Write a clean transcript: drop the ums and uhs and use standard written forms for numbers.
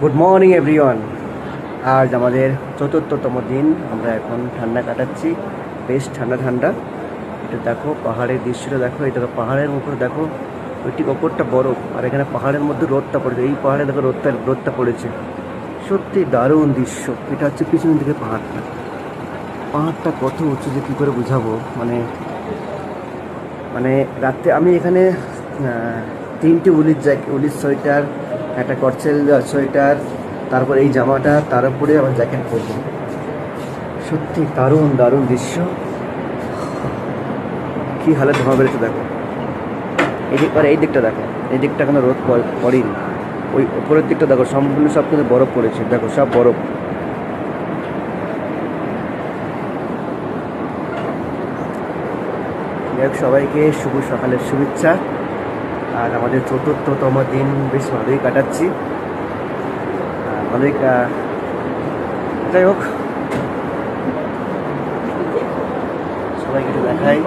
Good morning everyone. আজ আমাদের চতুর্থতম দিন। আমরা এখন ঠান্ডা কাটাচ্ছি, বেশ ঠান্ডা ঠান্ডা। এটা দেখো পাহাড়ের দৃশ্যটা দেখো, এই দেখো পাহাড়ের উপরে দেখো ওই ঠিক ওপরটা বরফ, আর এখানে পাহাড়ের মধ্যে রোদটা পড়েছে। এই পাহাড়ে দেখো রোদটা পড়েছে, সত্যি দারুণ দৃশ্য। এটা হচ্ছে পিছন দিকে পাহাড়টা। পাহাড়টা কত উঁচু যে কী করে বুঝাবো। মানে মানে রাত্রে আমি এখানে তিনটে উলির সোয়েটার, একটা করচেল সোয়েটার, তারপর এই জামাটা, তার উপরে আমার জ্যাকেট পরবো। সত্যি দারুণ দারুণ দৃশ্য। কী হালে ধোঁয়া বেরোচ্ছে দেখো। এই দিকটা দেখো, এই দিকটা এখনো রোদ পড়েনি। ওই উপরের দিকটা দেখো, সম্পূর্ণ সব কিন্তু বরফ পড়েছে, দেখো সব বরফ। যাই সবাইকে শুভ সকালের শুভেচ্ছা। আর আমাদের চতুর্থতম দিন বেশ ভালোই কাটাচ্ছি। অনেক যাই হোক, সবাইকে একটু দেখাই।